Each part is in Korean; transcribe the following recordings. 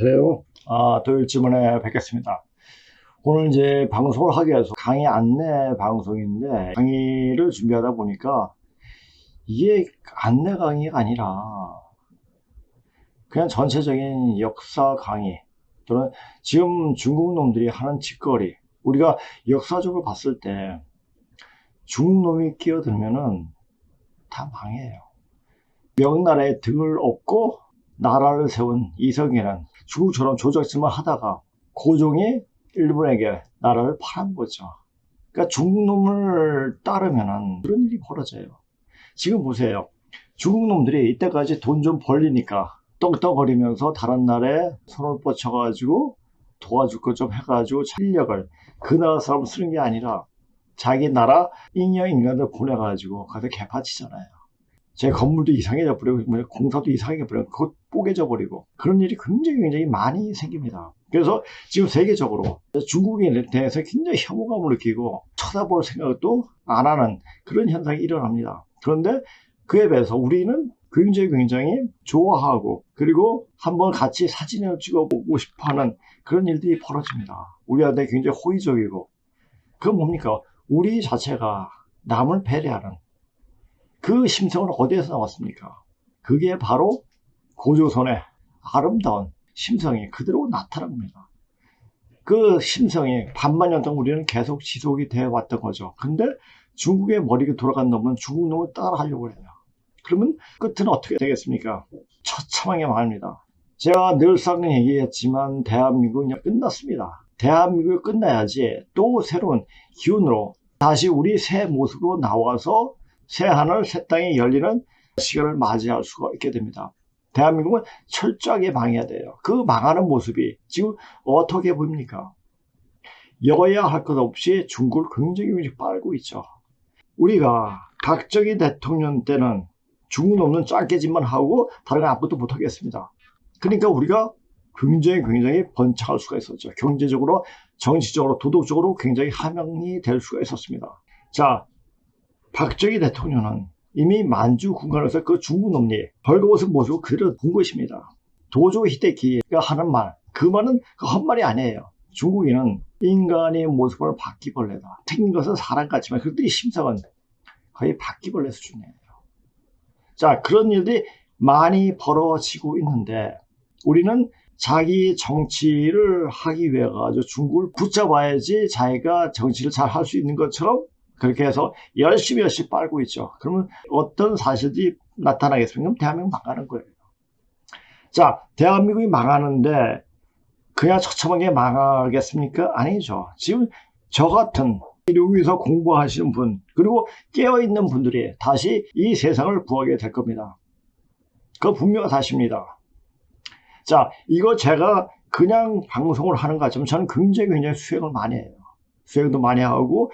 안녕하세요. 토요일쯤에 뵙겠습니다. 오늘 이제 방송을 하기 위해서 강의 안내 방송인데, 강의를 준비하다 보니까 이게 안내 강의가 아니라 그냥 전체적인 역사 강의 또는 지금 중국 놈들이 하는 짓거리, 우리가 역사적으로 봤을 때 중국 놈이 끼어들면은 다 망해요. 명나라에 등을 업고 나라를 세운 이성계는 중국처럼 조작질만 하다가 고종이 일본에게 나라를 팔은 거죠. 그러니까 중국 놈을 따르면은 그런 일이 벌어져요. 지금 보세요. 중국 놈들이 이때까지 돈 좀 벌리니까 떵떵거리면서 다른 나라에 손을 뻗쳐가지고 도와줄 것 좀 해가지고 인력을 그 나라 사람 쓰는 게 아니라 자기 나라 인간들 보내가지고 가서 개파치잖아요. 제 건물도 이상해져 버리고 공사도 이상해져 버리고 그것 뽀개져 버리고 그런 일이 굉장히 많이 생깁니다. 그래서 지금 세계적으로 중국인에 대해서 굉장히 혐오감을 느끼고 쳐다볼 생각도 안 하는 그런 현상이 일어납니다. 그런데 그에 비해서 우리는 굉장히 좋아하고 그리고 한번 같이 사진을 찍어보고 싶어하는 그런 일들이 벌어집니다. 우리한테 굉장히 호의적이고, 그건 뭡니까? 우리 자체가 남을 배려하는 그 심성은 어디에서 나왔습니까? 그게 바로 고조선의 아름다운 심성이 그대로 나타납니다. 그 심성이 반만년 동안 우리는 계속 지속이 되어 왔던 거죠. 근데 중국의 머리가 돌아간 놈은 중국 놈을 따라 하려고 해요. 그러면 끝은 어떻게 되겠습니까? 처참하게 말합니다. 제가 늘상 얘기했지만 대한민국은 그냥 끝났습니다. 대한민국이 끝나야지 또 새로운 기운으로 다시 우리 새 모습으로 나와서 새 하늘, 새 땅이 열리는 시간을 맞이할 수가 있게 됩니다. 대한민국은 철저하게 망해야 돼요. 그 망하는 모습이 지금 어떻게 보입니까? 여야 할 것 없이 중국을 굉장히 빨고 있죠. 우리가 박정희 대통령 때는 중국 놈은 짱깨짓만 하고 다른 건 아무것도 못하겠습니다. 그러니까 우리가 굉장히 번창할 수가 있었죠. 경제적으로, 정치적으로, 도덕적으로 굉장히 함양이 될 수가 있었습니다. 자, 박정희 대통령은 이미 만주 군관에서 그 중국 놈이 벌거벗은 모습을 그대로 본 것입니다. 도조 히데키가 하는 말, 그 말은 그 헛말이 아니에요. 중국인은 인간의 모습을 바퀴벌레다. 생긴 것은 사람 같지만 그들의 심성은 거의 바퀴벌레 수준이에요. 자, 그런 일들이 많이 벌어지고 있는데 우리는 자기 정치를 하기 위해 가지고 중국을 붙잡아야지 자기가 정치를 잘 할 수 있는 것처럼 그렇게 해서 열심히 빨고 있죠. 그러면 어떤 사실이 나타나겠습니까? 대한민국 망하는 거예요. 자, 대한민국이 망하는데 그냥 처참하게 망하겠습니까? 아니죠. 지금 저 같은 여기서 공부하시는 분, 그리고 깨어있는 분들이 다시 이 세상을 구하게 될 겁니다. 그거 분명한 사실입니다. 자, 이거 제가 그냥 방송을 하는 것 같지만 저는 굉장히 수행을 많이 해요. 수행도 많이 하고,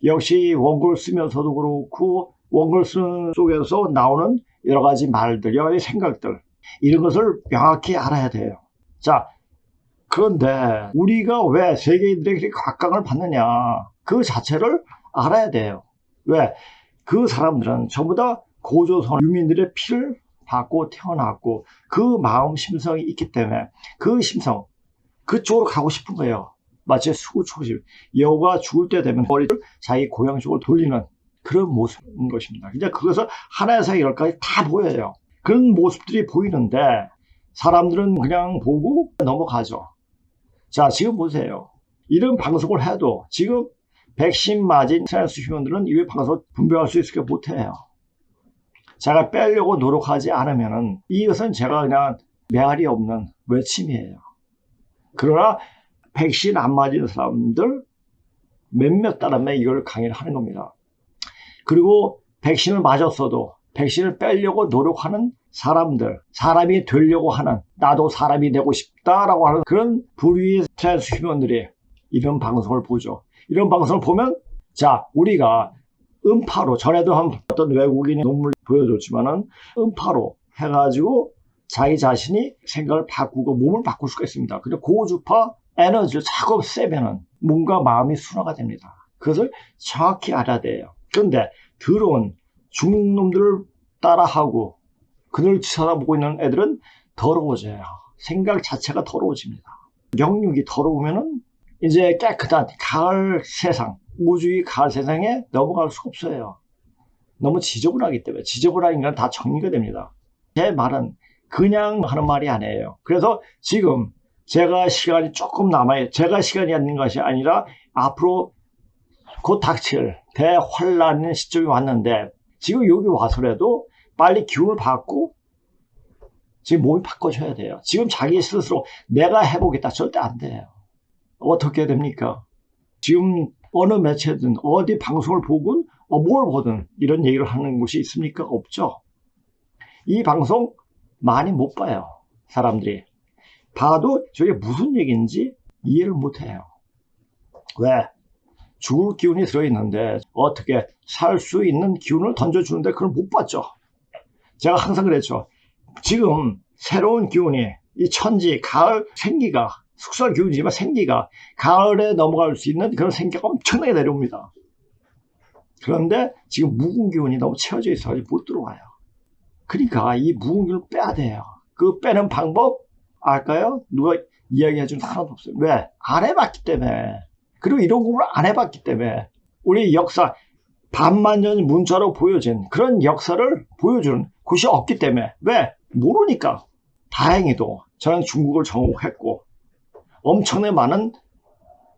역시 원고를 쓰면서도 그렇고 원고를 쓰는 속에서 나오는 여러 가지 말들, 여러 가지 생각들, 이런 것을 명확히 알아야 돼요. 자, 그런데 우리가 왜 세계인들에게 그렇게 각광을 받느냐, 그 자체를 알아야 돼요. 왜? 그 사람들은 전부 다 고조선 유민들의 피를 받고 태어났고 그 마음 심성이 있기 때문에 그 심성, 그쪽으로 가고 싶은 거예요. 마치 수구초심, 여우가 죽을 때 되면 머리를 자기 고향 쪽으로 돌리는 그런 모습인 것입니다. 근데 그것을 하나에서 열까지 다 보여요. 그런 모습들이 보이는데 사람들은 그냥 보고 넘어가죠. 자, 지금 보세요. 이런 방송을 해도 지금 백신 맞은 트랜스 휴먼들은 이 방송을 분별할 수 있을까 못해요. 제가 빼려고 노력하지 않으면은 이것은 제가 그냥 메아리 없는 외침이에요. 그러나 백신 안 맞은 사람들 몇몇 따르면 이걸 강의를 하는 겁니다. 그리고 백신을 맞았어도 백신을 빼려고 노력하는 사람들, 사람이 되려고 하는, 나도 사람이 되고 싶다라고 하는 그런 부류의 트랜스 휴먼들이 이런 방송을 보죠. 이런 방송을 보면, 자, 우리가 음파로, 전에도 어떤 외국인이 논문을 보여줬지만은 음파로 해가지고 자기 자신이 생각을 바꾸고 몸을 바꿀 수가 있습니다. 근데 고주파 에너지를 자꾸 세면은 몸과 마음이 순화가 됩니다. 그것을 정확히 알아야 돼요. 그런데 더러운 중국 놈들을 따라하고 그들을 쳐다보고 있는 애들은 더러워져요. 생각 자체가 더러워집니다. 영육이 더러우면은 이제 깨끗한 가을 세상, 우주의 가을 세상에 넘어갈 수가 없어요. 너무 지저분하기 때문에. 지저분한 인간은 다 정리가 됩니다. 제 말은 그냥 하는 말이 아니에요. 그래서 지금 제가 시간이 조금 남아요. 제가 시간이 있는 것이 아니라 앞으로 곧 닥칠 대환란의 시점이 왔는데 지금 여기 와서라도 빨리 기운을 받고 지금 몸이 바꿔줘야 돼요. 지금 자기 스스로 내가 해보겠다 절대 안 돼요. 어떻게 됩니까? 지금 어느 매체든 어디 방송을 보건 뭘 보든 이런 얘기를 하는 곳이 있습니까? 없죠. 이 방송 많이 못 봐요. 사람들이. 봐도 저게 무슨 얘기인지 이해를 못해요. 왜? 죽을 기운이 들어있는데 어떻게 살 수 있는 기운을 던져주는데 그걸 못 봤죠. 제가 항상 그랬죠. 지금 새로운 기운이 이 천지 가을 생기가 숙설 기운이지만 생기가 가을에 넘어갈 수 있는 그런 생기가 엄청나게 내려옵니다. 그런데 지금 묵은 기운이 너무 채워져 있어서 못 들어와요. 그러니까 이 묵은 기운을 빼야 돼요. 그 빼는 방법 알까요? 누가 이야기해 주는 하나도 없어요. 왜? 안 해봤기 때문에. 그리고 이런 공부를 안 해봤기 때문에. 우리 역사 반만년 문자로 보여진 그런 역사를 보여주는 곳이 없기 때문에. 왜? 모르니까. 다행히도 저는 중국을 전공했고 엄청나게 많은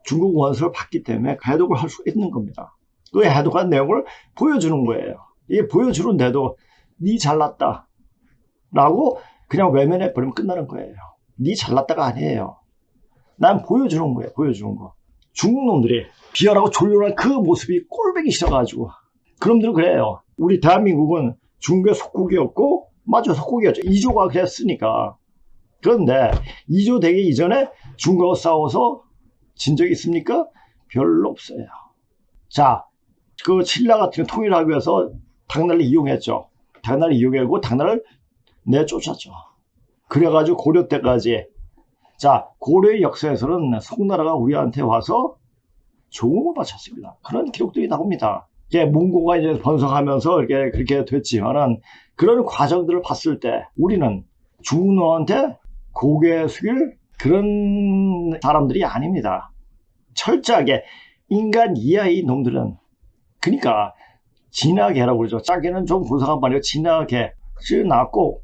중국 원서를 봤기 때문에 해독을 할 수 있는 겁니다. 그 해독한 내용을 보여주는 거예요. 이게 보여주는데도 니 잘났다 라고 그냥 외면해 버리면 끝나는 거예요. 니 잘났다가 아니에요. 난 보여주는 거예요. 보여주는 거. 중국 놈들이 비열하고 졸렬한 그 모습이 꼴보기 싫어가지고 그놈들은 그래요. 우리 대한민국은 중국의 속국이었고 맞아 속국이었죠. 이조가 그랬으니까. 그런데 이조 되기 이전에 중국하고 싸워서 진 적이 있습니까? 별로 없어요. 자, 그 신라 같은 거 통일하기 위해서 당나라를 이용했죠. 당나라를 이용하고 당나라를 내쫓았죠. 그래가지고 고려 때까지 자 고려의 역사에서는 송나라가 우리한테 와서 조공을 바쳤습니다. 그런 기록들이 나옵니다. 이게 몽고가 이제 번성하면서 이렇게 그렇게 됐지만은 그런 과정들을 봤을 때 우리는 중국놈한테 고개 숙일 그런 사람들이 아닙니다. 철저하게 인간 이하의 놈들은 그러니까 진하게라고 그러죠. 짜게는 좀 고상한 말이에요. 진하게 나왔고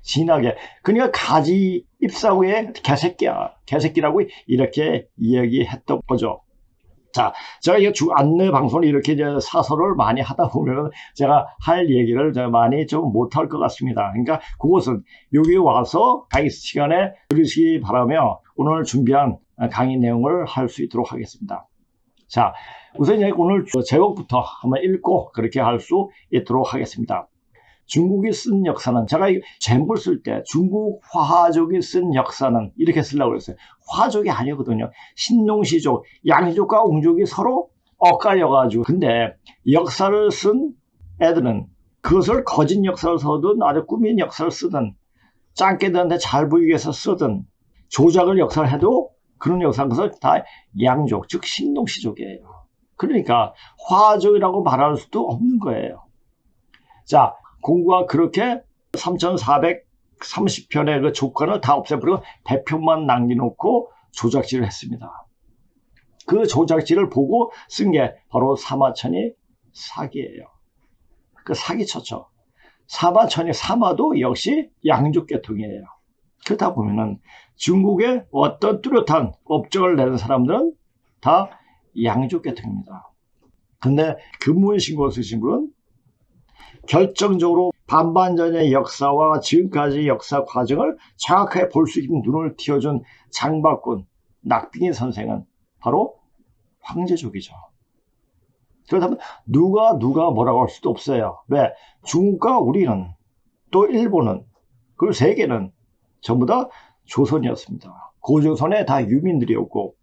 진하게 그러니까 가지 잎사구의 개새끼야. 개새끼라고 이렇게 이야기했던 거죠. 자, 제가 이 안내 방송을 이렇게 이제 사설을 많이 하다 보면 제가 할 얘기를 많이 좀 못할 것 같습니다. 그러니까 그것은 여기 와서 강의 시간에 들으시기 바라며 오늘 준비한 강의 내용을 할 수 있도록 하겠습니다. 자, 우선 이제 오늘 제목부터 한번 읽고 그렇게 할 수 있도록 하겠습니다. 중국이 쓴 역사는 제가 제목을 쓸 때 중국 화족이 쓴 역사는 이렇게 쓰려고 그랬어요. 화족이 아니거든요. 신농시족, 양족과 웅족이 서로 엇갈려가지고 근데 역사를 쓴 애들은 그것을 거짓 역사를 써든 아주 꾸민 역사를 쓰든 짱깨들한테 잘 보이기 위해서 쓰든 조작을 역사를 해도 그런 역사는 그것을 다 양족, 즉 신농시족이에요. 그러니까 화족이라고 말할 수도 없는 거예요. 자, 공부가 그렇게 3430편의 그 조건을 다 없애버리고 대표만 남겨놓고 조작질을 했습니다. 그 조작질을 보고 쓴 게 바로 사마천이 사기예요. 그 사기쳤죠. 사마천이 사마도 역시 양족계통이에요. 그렇다 보면은 중국의 어떤 뚜렷한 업적을 내는 사람들은 다 양족계통입니다. 근데 근무신고 쓰신 분은 결정적으로 반반전의 역사와 지금까지 역사 과정을 정확하게 볼 수 있는 눈을 띄워준 장박군 낙빙의 선생은 바로 황제족이죠. 그렇다면 누가 뭐라고 할 수도 없어요. 왜? 중국과 우리는 또 일본은 그리고 세계는 전부 다 조선이었습니다. 고조선의 다 유민들이었고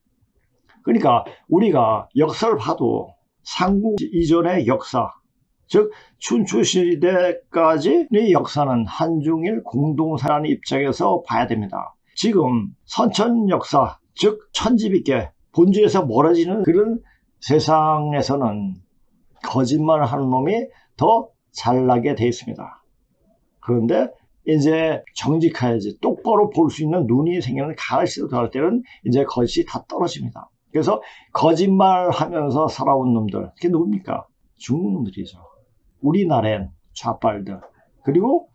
그러니까 우리가 역사를 봐도 삼국 이전의 역사 즉 춘추시대까지의 역사는 한중일 공동사라는 입장에서 봐야 됩니다. 지금 선천 역사 즉 천지비계 본질에서 멀어지는 그런 세상에서는 거짓말을 하는 놈이 더 잘나게 돼 있습니다. 그런데 이제 정직해야지 똑바로 볼 수 있는 눈이 생기는 가을 시대로 들어갈 때는 이제 거짓이 다 떨어집니다. 그래서 거짓말하면서 살아온 놈들, 그게 누굽니까? 중국 놈들이죠. 우리나라엔 좌빨들, 그리고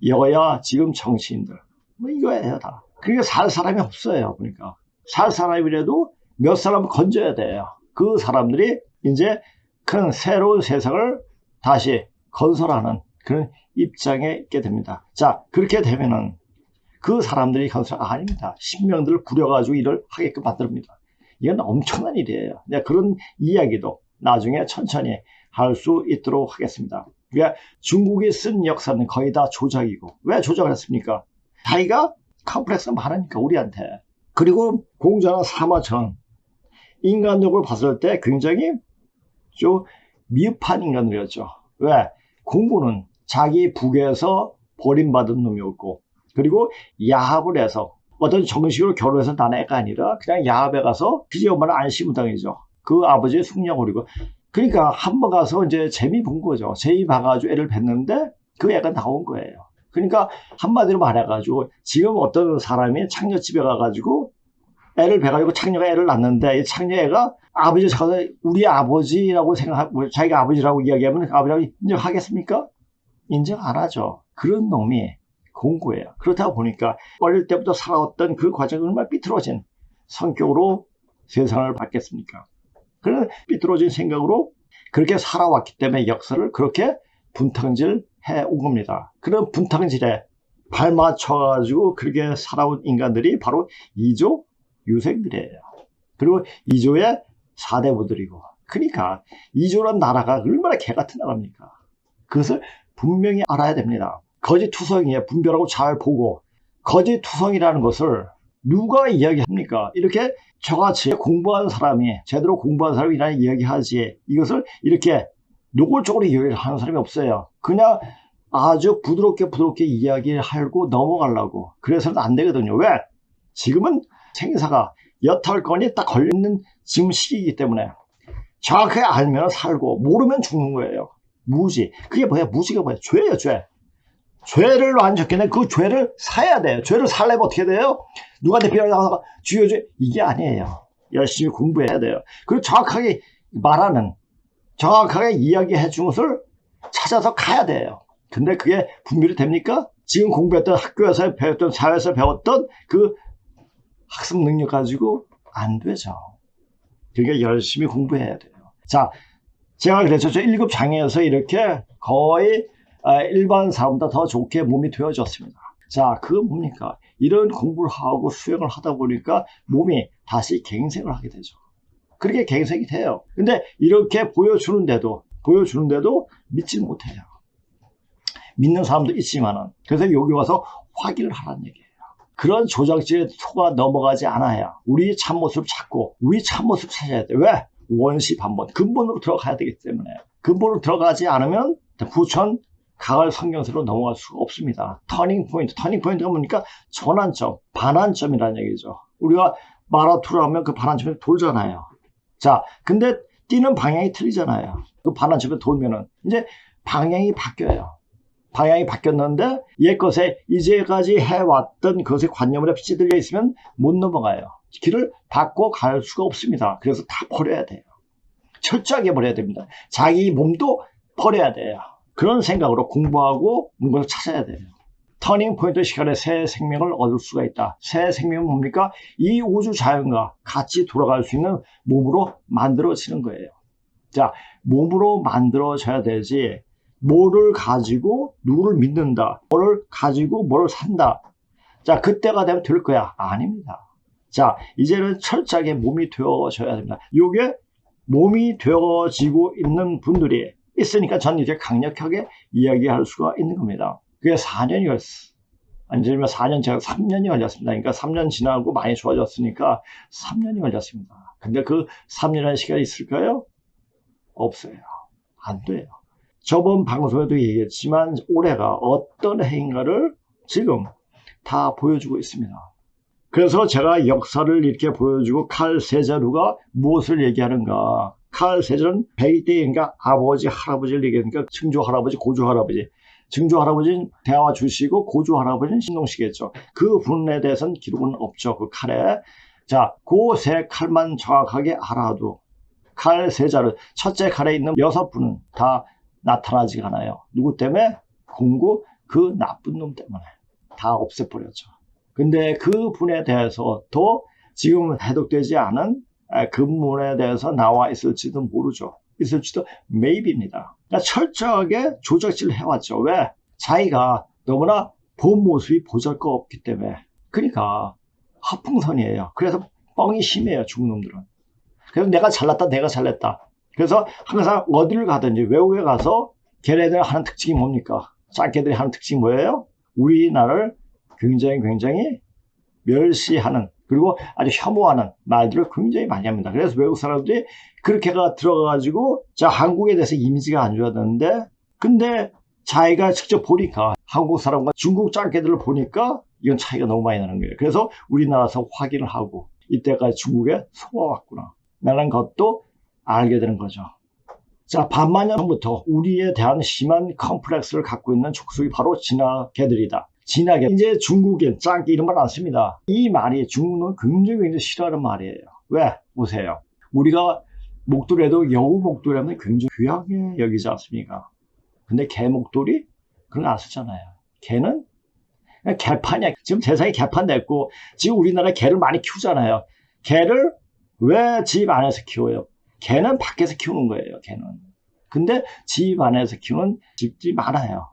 여야 지금 정치인들, 뭐 이거예요 다. 그러니까 살 사람이 없어요. 그러니까 살 사람이라도 몇 사람 건져야 돼요. 그 사람들이 이제 큰 새로운 세상을 다시 건설하는 그런 입장에 있게 됩니다. 자, 그렇게 되면은 그 사람들이 건설 아닙니다. 신명들을 부려가지고 일을 하게끔 만듭니다. 이건 엄청난 일이에요. 그런 이야기도 나중에 천천히 할 수 있도록 하겠습니다. 그러니까 중국이 쓴 역사는 거의 다 조작이고, 왜 조작을 했습니까? 자기가 컴플렉스가 많으니까 우리한테. 그리고 공자나 사마처럼 인간적으로 봤을 때 굉장히 좀 미흡한 인간들이었죠. 왜? 공부는 자기 북에서 버림받은 놈이었고, 그리고 야합을 해서 어떤 정식으로 결혼해서 난 애가 아니라 그냥 야합에 가서 피지 엄마는 안심무당이죠. 그 아버지의 숙녀고리고. 그러니까 한번 가서 이제 재미 본 거죠. 재미 봐가지고 애를 뵀는데 그 애가 나온 거예요. 그러니까 한마디로 말해가지고 지금 어떤 사람이 창녀집에 가가지고 애를 뵈가지고 창녀가 애를 낳는데 이 창녀애가 아버지 찾아서 우리 아버지라고 생각하고 자기가 아버지라고 이야기하면 아버지라고 인정하겠습니까? 인정 안 하죠. 그런 놈이 공고예요. 그렇다 보니까 어릴 때부터 살아왔던 그 과정이 얼마나 삐뚤어진 성격으로 세상을 받겠습니까? 그런 삐뚤어진 생각으로 그렇게 살아왔기 때문에 역사를 그렇게 분탕질 해온 겁니다. 그런 분탕질에 발맞춰가지고 그렇게 살아온 인간들이 바로 이조 유생들이에요. 그리고 이조의 4대부들이고. 그러니까 이조란 나라가 얼마나 개같은 나라입니까? 그것을 분명히 알아야 됩니다. 거짓투성이에 분별하고 잘 보고, 거짓투성이라는 것을 누가 이야기합니까? 이렇게 저같이 공부한 사람이, 제대로 공부한 사람이라는 이야기하지, 이것을 이렇게 노골적으로 이야기하는 사람이 없어요. 그냥 아주 부드럽게 이야기하고 넘어가려고. 그래서는 안 되거든요. 왜? 지금은 생사가 여탈권이 딱 걸려있는 지금 시기이기 때문에 정확하게 알면 살고 모르면 죽는 거예요. 무지. 그게 뭐야? 무지가 뭐야? 죄예요, 죄. 죄를 안 졌겠네. 그 죄를 사야 돼요. 죄를 살려면 어떻게 돼요? 누구한테 빌어나가서 주여죄. 이게 아니에요. 열심히 공부해야 돼요. 그리고 정확하게 말하는, 정확하게 이야기해 준 것을 찾아서 가야 돼요. 근데 그게 분별이 됩니까? 지금 공부했던 학교에서 배웠던, 사회에서 배웠던 그 학습 능력 가지고 안 되죠. 그러니까 열심히 공부해야 돼요. 자, 제가 그래서 저 1급 장애에서 이렇게 거의 일반 사람보다 더 좋게 몸이 되어졌습니다. 자, 그건 뭡니까? 이런 공부를 하고 수행을 하다 보니까 몸이 다시 갱생을 하게 되죠. 그렇게 갱생이 돼요. 근데 이렇게 보여주는데도 믿지 못해요. 믿는 사람도 있지만은. 그래서 여기 와서 확인을 하라는 얘기예요. 그런 조작질에 속아 넘어가지 않아야 우리 참모습 찾고, 우리 참모습 찾아야 돼. 왜? 원시 반본, 근본으로 들어가야 되기 때문에. 근본으로 들어가지 않으면 부천 가을 성경세로 넘어갈 수가 없습니다. 터닝 포인트가 뭡니까? 전환점, 반환점이라는 얘기죠. 우리가 마라톤을 하면 그 반환점에 돌잖아요. 자, 근데 뛰는 방향이 틀리잖아요. 그 반환점에 돌면은 이제 방향이 바뀌어요. 방향이 바뀌었는데 옛것에 이제까지 해왔던 것의 관념에 찌들려 있으면 못 넘어가요. 길을 바꿔 갈 수가 없습니다. 그래서 다 버려야 돼요. 철저하게 버려야 됩니다. 자기 몸도 버려야 돼요. 그런 생각으로 공부하고 문구를 찾아야 돼요. 터닝 포인트 시간에 새 생명을 얻을 수가 있다. 새 생명은 뭡니까? 이 우주 자연과 같이 돌아갈 수 있는 몸으로 만들어지는 거예요. 자, 몸으로 만들어져야 되지, 뭐를 가지고 누구를 믿는다, 뭐를 가지고 뭐를 산다. 자, 그때가 되면 될 거야. 아닙니다. 자, 이제는 철저하게 몸이 되어져야 됩니다. 이게 몸이 되어지고 있는 분들이 있으니까 저는 이렇게 강력하게 이야기할 수가 있는 겁니다. 그게 4년이 걸렸어. 아니면 4년, 제가 3년이 걸렸습니다. 그러니까 3년 지나고 많이 좋아졌으니까 3년이 걸렸습니다. 근데 그 3년의 시간이 있을까요? 없어요. 안 돼요. 저번 방송에도 얘기했지만 올해가 어떤 해인가를 지금 다 보여주고 있습니다. 그래서 제가 역사를 이렇게 보여주고 칼 세자루가 무엇을 얘기하는가. 칼 세자루는 100대인가 아버지, 할아버지를 얘기하니까 증조 할아버지, 고조 할아버지. 증조 할아버지는 대화 주시고 고조 할아버지는 신동시겠죠. 그 분에 대해서는 기록은 없죠. 그 칼에. 자, 그 세 칼만 정확하게 알아도 칼 세 자루, 첫째 칼에 있는 6분은 다 나타나지가 않아요. 누구 때문에? 공구 그 나쁜 놈 때문에 다 없애버렸죠. 근데 그 분에 대해서도 지금 해독되지 않은 그 문에 대해서 나와 있을지도 모르죠. 있을지도 maybe입니다. 그러니까 철저하게 조작질을 해왔죠. 왜? 자기가 너무나 본 모습이 보잘것없기 때문에. 그러니까 허풍선이에요. 그래서 뻥이 심해요. 중국 놈들은. 그래서 내가 잘났다, 내가 잘났다. 그래서 항상 어디를 가든지 외국에 가서 걔네들 하는 특징이 뭡니까? 짱깨들이 하는 특징이 뭐예요? 우리나라를 굉장히 멸시하는, 그리고 아주 혐오하는 말들을 굉장히 많이 합니다. 그래서 외국 사람들이 그렇게가 들어가가지고, 자, 한국에 대해서 이미지가 안 좋아졌는데, 근데 자기가 직접 보니까, 한국 사람과 중국 짱깨들을 보니까, 이건 차이가 너무 많이 나는 거예요. 그래서 우리나라에서 확인을 하고, 이때까지 중국에 속아왔구나 라는 것도 알게 되는 거죠. 자, 반만 년 전부터 우리에 대한 심한 컴플렉스를 갖고 있는 족속이 바로 진화 개들이다. 진하게 이제 중국인 짱깨 이런 말 안 씁니다. 이 말이 중국은 굉장히 싫어하는 말이에요. 왜? 보세요. 우리가 목도리에도 여우 목도리하면 굉장히 귀하게 여기지 않습니까? 근데 개 목도리? 그런 거 안 쓰잖아요. 개는 개판이야. 지금 세상에 개판 됐고, 지금 우리나라에 개를 많이 키우잖아요. 개를 왜 집 안에서 키워요? 개는 밖에서 키우는 거예요. 개는. 근데 집 안에서 키우는 집들이 많아요.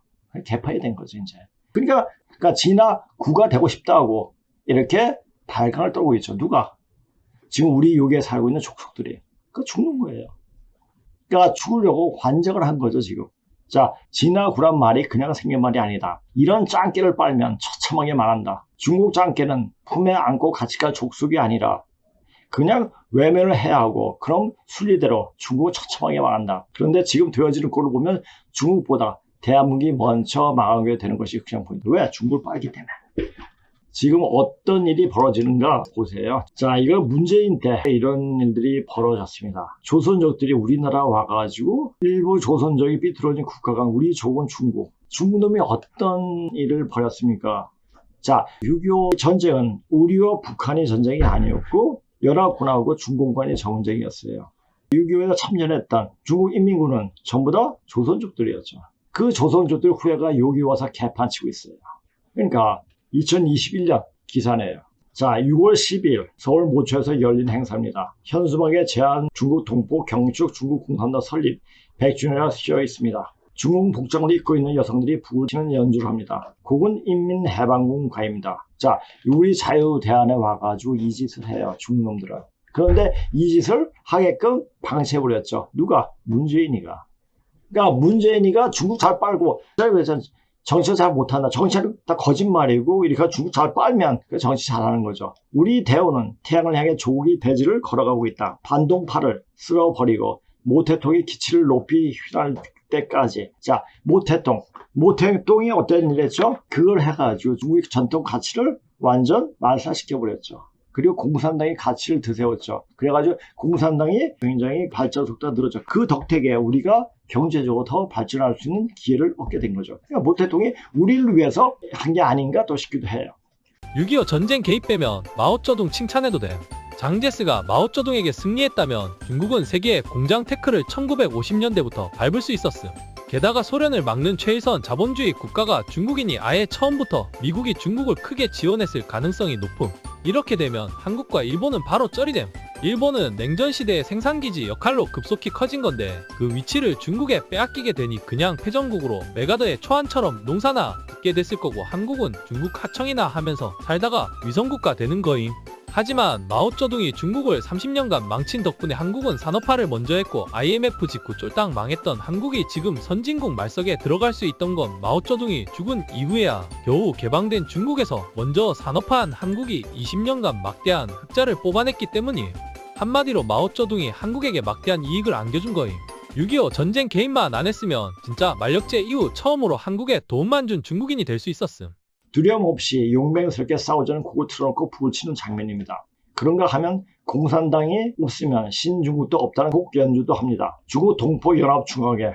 개판이 된 거죠 이제. 그러니까 진화구가 되고 싶다고 이렇게 발광을 떨고 있죠. 누가? 지금 우리 여기에 살고 있는 족속들이. 죽는 거예요. 그러니까 죽으려고 환장을 한 거죠 지금. 자, 진화구란 말이 그냥 생긴 말이 아니다. 이런 짱깨를 빨면 처참하게 망한다. 중국 짱깨는 품에 안고 같이 갈 족속이 아니라 그냥 외면을 해야 하고, 그럼 순리대로 중국은 처참하게 망한다. 그런데 지금 되어지는 꼴을 보면 중국보다 대한민국이 먼저 망하게 되는 것이 그냥 보인다. 왜? 중국을 빨기 때문에. 지금 어떤 일이 벌어지는가 보세요. 자, 이거 문재인 때 이런 일들이 벌어졌습니다. 조선족들이 우리나라 와가지고 일부 조선족이 삐뚤어진 국가가 우리 족은 중국. 중국놈이 어떤 일을 벌였습니까? 자, 6.25 전쟁은 우리와 북한의 전쟁이 아니었고 연합군하고 중공 간의 전쟁이었어요. 6.25에 참전했던 중국 인민군은 전부 다 조선족들이었죠. 그 조선족들 후예가 여기 와서 개판치고 있어요. 그러니까 2021년 기사네요. 자, 6월 10일 서울 모처에서 열린 행사입니다. 현수막에 제한 중국 동포 경축 중국 공산당 설립 100주년이라 쓰여 있습니다. 중국 복장을 입고 있는 여성들이 북을 치는 연주를 합니다. 곡은 인민해방군 가입니다. 자, 우리 자유대안에 와가지고 이 짓을 해요. 중국놈들은. 그런데 이 짓을 하게끔 방치해버렸죠. 누가? 문재인이가. 그러니까 문재인이가 중국 잘 빨고, 정치 잘 못한다. 정치는 다 거짓말이고, 이렇게 중국 잘 빨면 정치 잘하는 거죠. 우리 대우는 태양을 향해 조기 대지를 걸어가고 있다. 반동파를 쓸어버리고 모태통의 기치를 높이 휘날 때까지. 자, 모태똥이 어떤 일 했죠? 그걸 해가지고 중국의 전통 가치를 완전 말살시켜버렸죠. 그리고 공산당이 가치를 드세웠죠. 그래가지고 공산당이 굉장히 발전 속도가 늘어져. 그 덕택에 우리가 경제적으로 더 발전할 수 있는 기회를 얻게 된 거죠. 그러니까 모태통이 우리를 위해서 한 게 아닌가 또 싶기도 해요. 6.25 전쟁 개입 빼면 마오쩌둥 칭찬해도 돼. 장제스가 마오쩌둥에게 승리했다면 중국은 세계의 공장 테크를 1950년대부터 밟을 수 있었음. 게다가 소련을 막는 최일선 자본주의 국가가 중국이니 아예 처음부터 미국이 중국을 크게 지원했을 가능성이 높음. 이렇게 되면 한국과 일본은 바로 쩌리됨. 일본은 냉전시대의 생산기지 역할로 급속히 커진 건데 그 위치를 중국에 빼앗기게 되니 그냥 패전국으로 메가더의 초안처럼 농사나 짓게 됐을 거고, 한국은 중국 하청이나 하면서 살다가 위성국가 되는 거임. 하지만 마오쩌둥이 중국을 30년간 망친 덕분에 한국은 산업화를 먼저 했고, IMF 직후 쫄딱 망했던 한국이 지금 선진국 말석에 들어갈 수 있던 건 마오쩌둥이 죽은 이후에야. 겨우 개방된 중국에서 먼저 산업화한 한국이 20년간 막대한 흑자를 뽑아냈기 때문이에요. 한마디로 마오쩌둥이 한국에게 막대한 이익을 안겨준 거임. 6.25 전쟁 개입만 안 했으면 진짜 만력제 이후 처음으로 한국에 도움만 준 중국인이 될 수 있었음. 두려움 없이 용맹스럽게 싸우자는 곡을 틀어놓고 북을 치는 장면입니다. 그런가 하면 공산당이 없으면 신중국도 없다는 곡 연주도 합니다. 중국 동포연합중앙회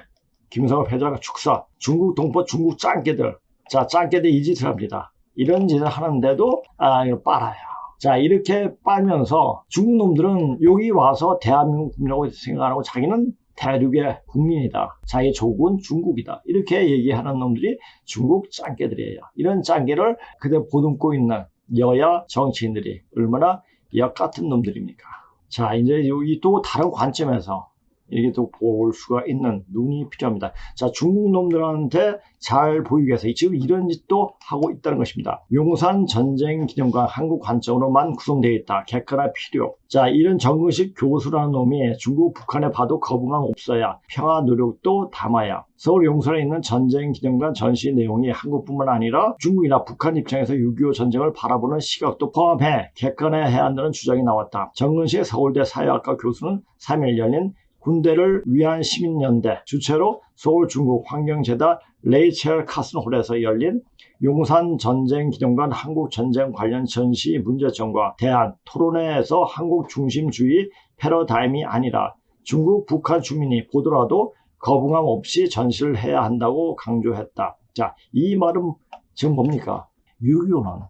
김성업 회장의 축사, 중국 동포 중국 짱깨들, 자, 짱깨들 이 짓을 합니다. 이런 짓을 하는데도 이거 빨아요. 자, 이렇게 빨면서 중국 놈들은 여기 와서 대한민국 국민이라고 생각하고 자기는 대륙의 국민이다. 자기 조국은 중국이다. 이렇게 얘기하는 놈들이 중국 짱깨들이에요. 이런 짱깨를 그대로 보듬고 있는 여야 정치인들이 얼마나 역 같은 놈들입니까? 자, 이제 여기 또 다른 관점에서 이렇게 또 볼 수가 있는 눈이 필요합니다. 자, 중국 놈들한테 잘 보이기 위해서 지금 이런 짓도 하고 있다는 것입니다. 용산 전쟁 기념관 한국 관점으로만 구성되어 있다. 객관화 필요. 자, 이런 정근식 교수라는 놈이 중국 북한에 봐도 거부감 없어야 평화 노력도 담아야 서울 용산에 있는 전쟁 기념관 전시 내용이 한국뿐만 아니라 중국이나 북한 입장에서 6.25 전쟁을 바라보는 시각도 포함해 객관화해야 한다는 주장이 나왔다. 정근식 서울대 사회학과 교수는 3일 열린 군대를 위한 시민연대 주최로 서울 중국 환경재단 레이첼 카슨홀에서 열린 용산 전쟁 기념관 한국 전쟁 관련 전시 문제점과 대안 토론회에서 한국 중심주의 패러다임이 아니라 중국 북한 주민이 보더라도 거부감 없이 전시를 해야 한다고 강조했다. 자, 이 말은 지금 뭡니까? 6.25는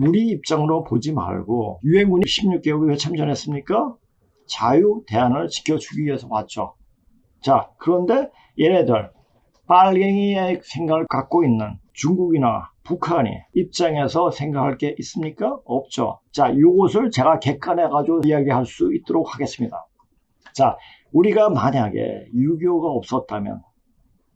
우리 입장으로 보지 말고 유엔군이 16개국이 왜 참전했습니까? 자유 대안을 지켜주기 위해서 왔죠. 자, 그런데 얘네들 빨갱이의 생각을 갖고 있는 중국이나 북한이 입장에서 생각할 게 있습니까? 없죠. 자, 이것을 제가 객관해가지고 이야기할 수 있도록 하겠습니다. 자, 우리가 만약에 6.25가 없었다면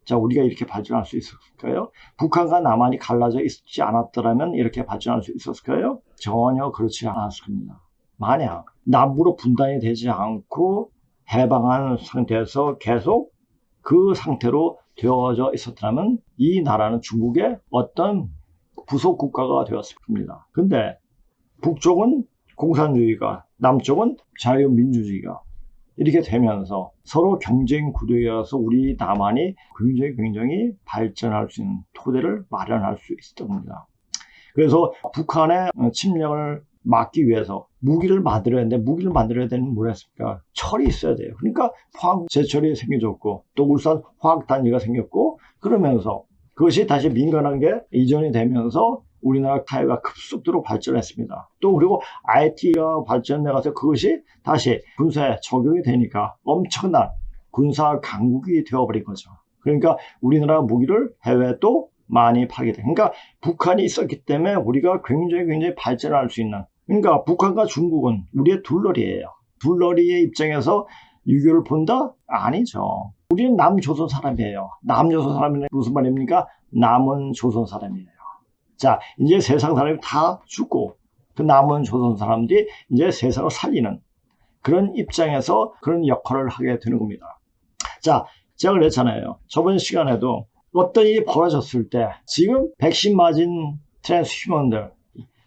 자, 우리가 이렇게 발전할 수 있었을까요? 북한과 남한이 갈라져 있지 않았더라면 이렇게 발전할 수 있었을까요? 전혀 그렇지 않았을 겁니다. 만약 남부로 분단이 되지 않고 해방한 상태에서 계속 그 상태로 되어져 있었다면 이 나라는 중국의 어떤 부속 국가가 되었을 겁니다. 근데 북쪽은 공산주의가, 남쪽은 자유민주주의가 이렇게 되면서 서로 경쟁 구도여서 우리 남한이 굉장히 발전할 수 있는 토대를 마련할 수 있었던 겁니다. 그래서 북한의 침략을 막기 위해서 무기를 만들어야 되는데 무기를 만들어야 되는 뭐랬습니까? 철이 있어야 돼요. 그러니까 화학 제철이 생겨졌고 또 울산 화학단지가 생겼고 그러면서 그것이 다시 민간한 게 이전이 되면서 우리나라 사회가 급속도로 발전했습니다. 또 그리고 IT가 발전해가서 그것이 다시 군사에 적용이 되니까 엄청난 군사 강국이 되어버린 거죠. 그러니까 우리나라 무기를 해외에 또 많이 팔게 돼. 그러니까 북한이 있었기 때문에 우리가 굉장히 발전할 수 있는 그러니까 북한과 중국은 우리의 둘러리예요. 둘러리의 입장에서 6.25를 본다? 아니죠. 우리는 남조선 사람이에요. 남조선 사람이 무슨 말입니까? 남은 조선 사람이에요. 자, 이제 세상 사람이 다 죽고 그 남은 조선 사람들이 이제 세상을 살리는 그런 입장에서 그런 역할을 하게 되는 겁니다. 자, 제가 그랬잖아요. 저번 시간에도 어떤 일이 벌어졌을 때 지금 백신 맞은 트랜스휴먼들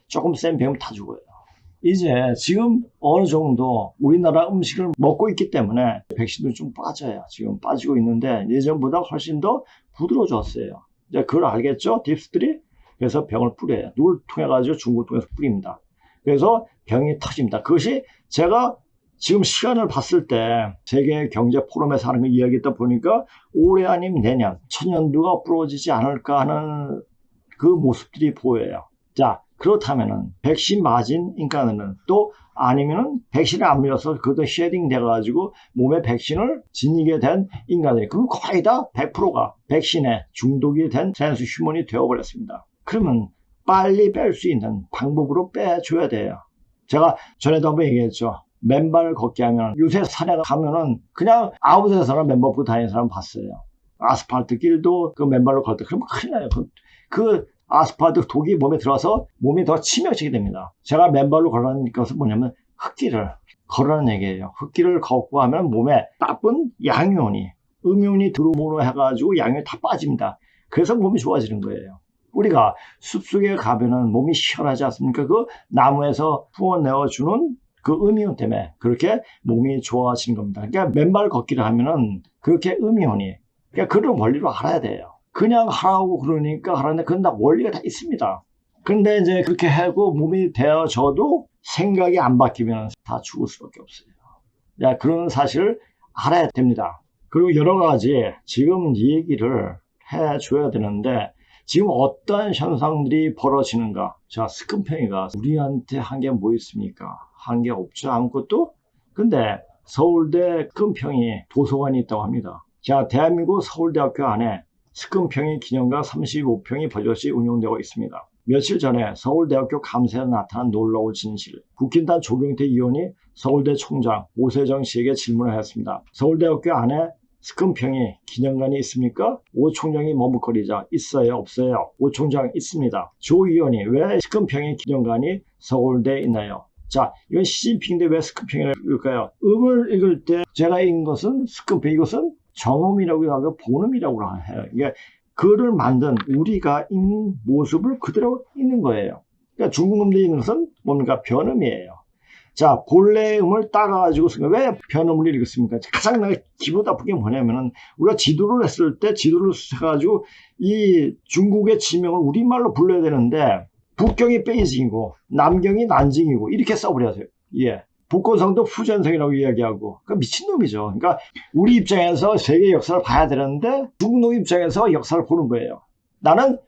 조금 센 병 다 죽어요. 이제 지금 어느 정도 우리나라 음식을 먹고 있기 때문에 백신도 좀 빠져요. 지금 빠지고 있는데 예전보다 훨씬 더 부드러워졌어요. 이제 그걸 알겠죠? 딥스들이? 그래서 병을 뿌려요. 누굴 통해 가지고 중국을 통해서 뿌립니다. 그래서 병이 터집니다. 그것이 제가 지금 시간을 봤을 때 세계 경제 포럼에서 하는 거 이야기했다 보니까 올해 아니면 내년 천년두가 부러지지 않을까 하는 그 모습들이 보여요. 자, 그렇다면은 백신 맞은 인간은 또 아니면은 백신을 안 맞아서 그것도 쉐딩 돼가지고 몸에 백신을 지니게 된 인간들이 그럼 거의 다 100%가 백신에 중독이 된 트랜스휴먼이 되어버렸습니다. 그러면 빨리 뺄 수 있는 방법으로 빼줘야 돼요. 제가 전에도 한번 얘기했죠. 맨발 걷기 하면 요새 산에 가면은 그냥 아무 데서나 맨발 걷고 다니는 사람 봤어요. 아스팔트 길도 그 맨발로 걷다. 그러면 큰일 나요. 그 아스팔트 독이 몸에 들어와서 몸이 더 치명적이 됩니다. 제가 맨발로 걸어다니는 것은 뭐냐면 흙길을 걸어라는 얘기예요. 흙길을 걷고 하면 몸에 나쁜 양이온이 음이온이 들어오므로 해가지고 양이온이 다 빠집니다. 그래서 몸이 좋아지는 거예요. 우리가 숲속에 가면은 몸이 시원하지 않습니까? 그 나무에서 후원내어주는 그 음이온 때문에 그렇게 몸이 좋아지는 겁니다. 그러니까 맨발 걷기를 하면은 그렇게 음이온이 그러니까 그런 원리로 알아야 돼요. 그냥 하라고 그러니까 하라는데 그건 다 원리가 다 있습니다. 근데 이제 그렇게 하고 몸이 되어져도 생각이 안 바뀌면 다 죽을 수밖에 없어요. 야, 그런 사실을 알아야 됩니다. 그리고 여러 가지 지금 얘기를 해줘야 되는데 지금 어떤 현상들이 벌어지는가. 자, 스큼팽이가 우리한테 한 게 뭐 있습니까? 한 게 없죠. 아무것도. 근데 서울대 스큼팽이 도서관이 있다고 합니다. 자, 대한민국 서울대학교 안에 스큼팽이 기념관 35평이 버젓이 운영되고 있습니다. 며칠 전에 서울대학교 감사에 나타난 놀라운 진실. 국힘당 조경태 의원이 서울대 총장 오세정 씨에게 질문을 했습니다. 서울대학교 안에 스큼팽이 기념관이 있습니까? 오 총장이 머뭇거리자 있어요 없어요? 오 총장 있습니다. 조 의원이 왜 스큼팽이 기념관이 서울대에 있나요? 자, 이건 시진핑인데 왜 스큼팽이를 읽을까요? 음을 읽을 때 제가 읽은 것은 스큼팽, 이것은 정음이라고 하고 본음이라고 해요. 이게 글을 만든 우리가 읽는 모습을 그대로 읽는 거예요. 그러니까 중국놈들이 읽는 것은 뭡니까? 변음이에요. 자, 본래 음을 따가지고 왜 변음을 읽었습니까? 가장 내가 기분 나쁜 게 뭐냐면은 우리가 지도를 했을 때 지도를 해가지고 이 중국의 지명을 우리말로 불러야 되는데 북경이 베이징이고 남경이 난징이고 이렇게 써버려서요. 예. 북건성도 푸젠성이라고 이야기하고 그러니까 미친놈이죠. 그러니까 우리 입장에서 세계 역사를 봐야 되는데 중국놈 입장에서 역사를 보는 거예요. 나는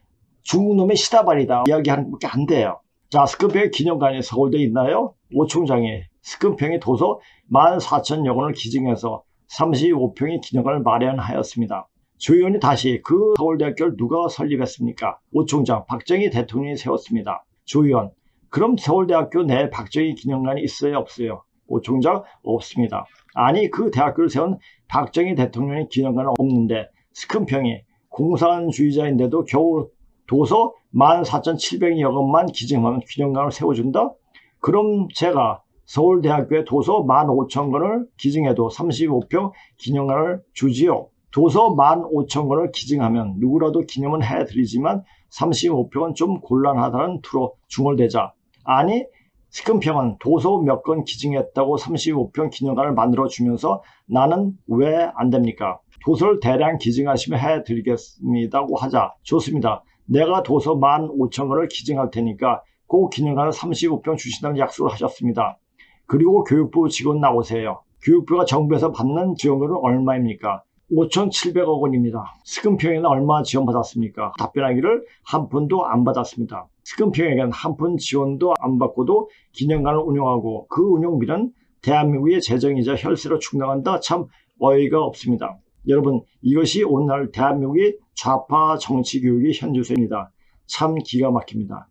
중국놈의 시다발이다 이야기하는 것밖에 안 돼요. 자, 스큼팽이 기념관이 서울대에 있나요? 오 총장이 스큼팽이 도서 14,000여 권을 기증해서 35평의 기념관을 마련하였습니다. 조 의원이 다시 그 서울대학교를 누가 설립했습니까? 오 총장 박정희 대통령이 세웠습니다. 조 의원, 그럼 서울대학교 내에 박정희 기념관이 있어요 없어요? 오 총장, 없습니다. 아니, 그 대학교를 세운 박정희 대통령의 기념관은 없는데 스큼팽이 공산주의자인데도 겨우 도서 14,700여 권만 기증하면 기념관을 세워준다? 그럼 제가 서울대학교에 도서 15,000권을 기증해도 35평 기념관을 주지요. 도서 15,000권을 기증하면 누구라도 기념은 해드리지만 35평은 좀 곤란하다는 투로 중얼대자. 아니, 스큼팽은 도서 몇 권 기증했다고 35평 기념관을 만들어주면서 나는 왜 안 됩니까? 도서를 대량 기증하시면 해드리겠습니다고 하자. 좋습니다. 내가 도서 15,000권을 기증할 테니까 그 기념관을 35평 주신다는 약속을 하셨습니다. 그리고 교육부 직원 나오세요. 교육부가 정부에서 받는 지원금은 얼마입니까? 5,700억 원입니다. 스큼팽에는 얼마 지원받았습니까? 답변하기를 한 푼도 안 받았습니다. 스큼팽에게는 한 푼 지원도 안 받고도 기념관을 운영하고 그 운영비는 대한민국의 재정이자 혈세로 충당한다. 참 어이가 없습니다. 여러분, 이것이 오늘날 대한민국의 좌파 정치 교육의 현주소입니다. 참 기가 막힙니다.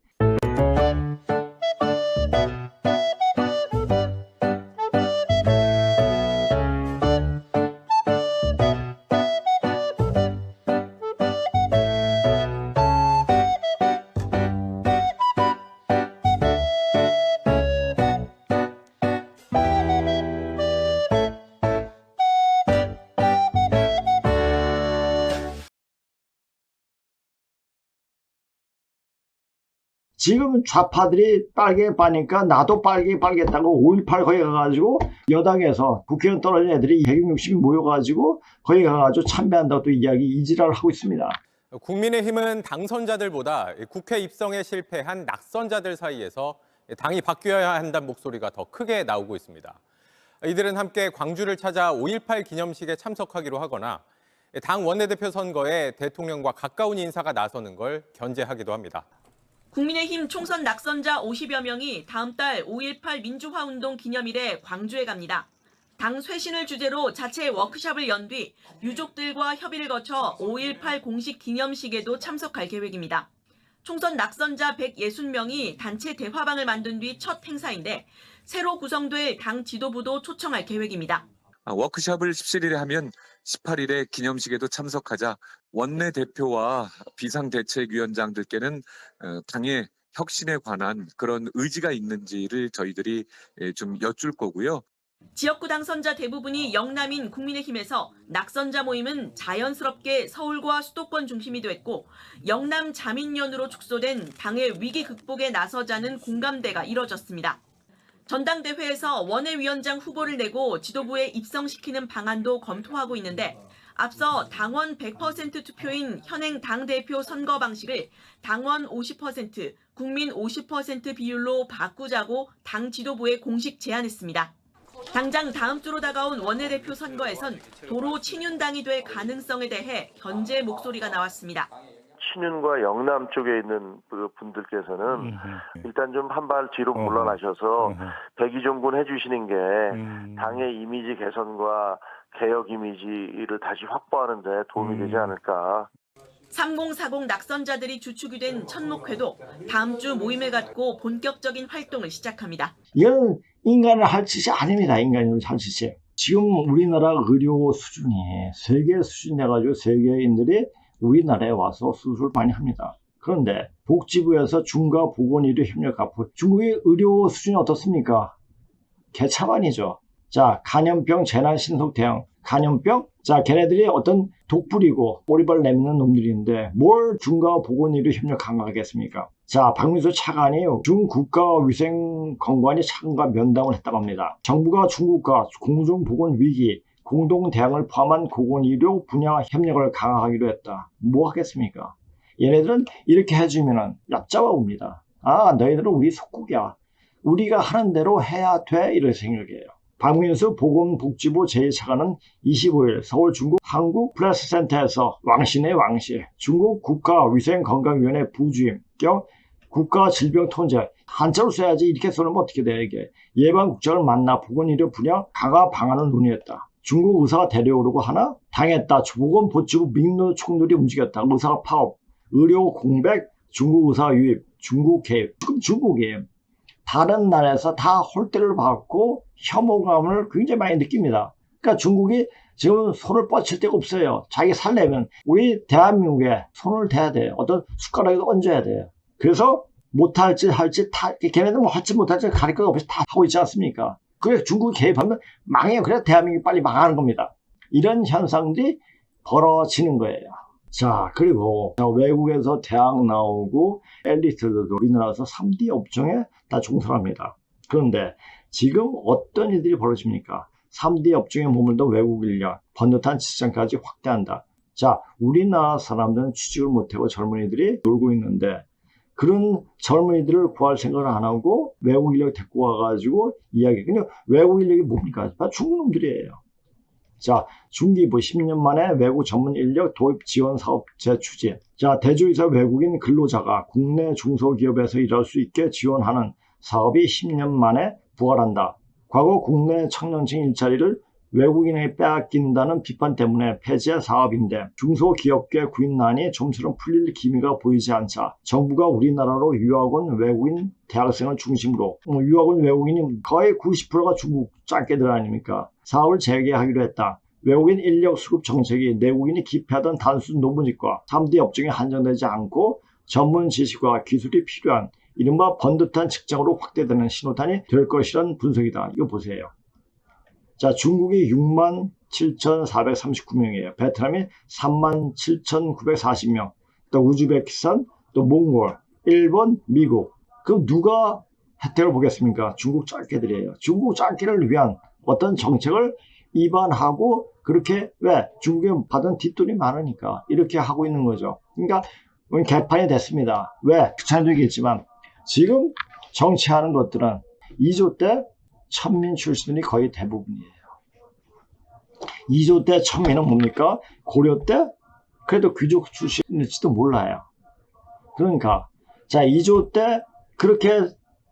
지금 좌파들이 빨개 빠니까 나도 빨개 빨겠다고 5.18 거기 가가지고 여당에서 국회의원 떨어진 애들이 160이 모여가지고 거기 가가지고 참배한다고 또 이지랄을 하고 있습니다. 국민의힘은 당선자들보다 국회 입성에 실패한 낙선자들 사이에서 당이 바뀌어야 한다는 목소리가 더 크게 나오고 있습니다. 이들은 함께 광주를 찾아 5.18 기념식에 참석하기로 하거나 당 원내대표 선거에 대통령과 가까운 인사가 나서는 걸 견제하기도 합니다. 국민의힘 총선 낙선자 50여 명이 다음 달 5.18 민주화운동 기념일에 광주에 갑니다. 당 쇄신을 주제로 자체 워크숍을 연 뒤 유족들과 협의를 거쳐 5.18 공식 기념식에도 참석할 계획입니다. 총선 낙선자 160명이 단체 대화방을 만든 뒤 첫 행사인데 새로 구성될 당 지도부도 초청할 계획입니다. 워크숍을 17일에 하면 18일에 기념식에도 참석하자 원내대표와 비상대책위원장들께는 당의 혁신에 관한 그런 의지가 있는지를 저희들이 좀 여쭐 거고요. 지역구 당선자 대부분이 영남인 국민의힘에서 낙선자 모임은 자연스럽게 서울과 수도권 중심이 됐고 영남 자민련으로 축소된 당의 위기 극복에 나서자는 공감대가 이뤄졌습니다. 전당대회에서 원외위원장 후보를 내고 지도부에 입성시키는 방안도 검토하고 있는데 앞서 당원 100% 투표인 현행 당대표 선거 방식을 당원 50%, 국민 50% 비율로 바꾸자고 당 지도부에 공식 제안했습니다. 당장 다음 주로 다가온 원내대표 선거에선 도로 친윤당이 될 가능성에 대해 견제 목소리가 나왔습니다. 친윤과 영남 쪽에 있는 그 분들께서는 일단 좀 한 발 뒤로 물러나셔서 백의종군 해주시는 게 당의 이미지 개선과 개혁 이미지를 다시 확보하는 데 도움이 되지 않을까. 3040 낙선자들이 주축이 된 천목회도 다음 주 모임을 갖고 본격적인 활동을 시작합니다. 이건 인간을 할 짓이 아닙니다. 인간을 할 짓이. 지금 우리나라 의료 수준이 세계 수준 돼가지고 세계인들이 우리나라에 와서 수술 많이 합니다. 그런데 복지부에서 중과 보건의료 협력하고 중국의 의료 수준이 어떻습니까? 개차반이죠. 자, 간염병 재난신속 대응. 간염병? 자, 걔네들이 어떤 독불이고 오리발 내미는 놈들인데 뭘 중과 보건의료 협력 강화하겠습니까? 자, 박민수 차관이 중국가위생건관이 차관과 면담을 했다고 합니다. 정부가 중국과 공중보건위기, 공동대응을 포함한 보건의료 분야 협력을 강화하기로 했다. 뭐 하겠습니까? 얘네들은 이렇게 해주면 얕잡아 옵니다. 아, 너희들은 우리 속국이야. 우리가 하는 대로 해야 돼. 이런 생각이에요. 박민수 보건복지부 제1차관은 25일 서울 중국 한국프레스센터에서 왕신의 왕씨, 중국 국가위생건강위원회 부주임 겸 국가질병통제, 한자로 써야지 이렇게 써놓으면 어떻게 돼 이게. 예방국장을 만나 보건의료 분야 강화 방안을 논의했다. 중국 의사가 데려오려고 하나? 당했다. 보건복지부 민노 총들이 움직였다. 의사 파업, 의료 공백, 중국 의사 유입, 중국 개입. 지금 중국이 다른 나라에서 다 홀대를 받고 혐오감을 굉장히 많이 느낍니다. 그러니까 중국이 지금 손을 뻗칠 데가 없어요. 자기 살려면 우리 대한민국에 손을 대야 돼요. 어떤 숟가락에도 얹어야 돼요. 그래서 못할 짓, 할 짓 다, 걔네들 뭐 할지 못할 짓 가릴 것 없이 다 하고 있지 않습니까? 그래서 중국이 개입하면 망해요. 그래서 대한민국이 빨리 망하는 겁니다. 이런 현상들이 벌어지는 거예요. 자, 그리고 외국에서 대학 나오고 엘리트들도 우리나라에서 3D 업종에 다 종사합니다. 그런데 지금 어떤 일들이 벌어집니까? 3D 업종에 머물던 외국 인력, 번듯한 직장까지 확대한다. 자, 우리나라 사람들은 취직을 못하고 젊은이들이 놀고 있는데 그런 젊은이들을 구할 생각을 안 하고 외국 인력 데리고 와가지고 이야기. 근데 외국 인력이 뭡니까? 다 중국 놈들이에요. 자, 중기부 10년 만에 외국 전문 인력 도입 지원 사업 재추진. 자, 대주이사 외국인 근로자가 국내 중소기업에서 일할 수 있게 지원하는 사업이 10년 만에 부활한다. 과거 국내 청년층 일자리를 외국인에게 빼앗긴다는 비판 때문에 폐지한 사업인데 중소기업계 구인난이 좀처럼 풀릴 기미가 보이지 않자 정부가 우리나라로 유학 온 외국인 대학생을 중심으로 유학 온 외국인이 거의 90%가 중국 짱깨들 아닙니까? 사업을 재개하기로 했다. 외국인 인력 수급 정책이 내국인이 기피하던 단순 노무직과 3D 업종에 한정되지 않고 전문 지식과 기술이 필요한 이른바 번듯한 직장으로 확대되는 신호탄이 될 것이란 분석이다. 이거 보세요. 자, 중국이 67,439명이에요. 베트남이 37,940명. 또 우즈베키스탄, 또 몽골, 일본, 미국. 그럼 누가 혜택을 보겠습니까? 중국 짱깨들이에요. 중국 짱깨를 위한 어떤 정책을 입안하고 그렇게 왜? 중국에 받은 뒷돈이 많으니까 이렇게 하고 있는 거죠. 그러니까 개판이 됐습니다. 왜? 귀찮아도 얘기했지만 지금 정치하는 것들은 2조 때 천민 출신들이 거의 대부분이에요. 2조 때 천민은 뭡니까? 고려 때 그래도 귀족 출신일지도 몰라요. 그러니까 자 2조 때 그렇게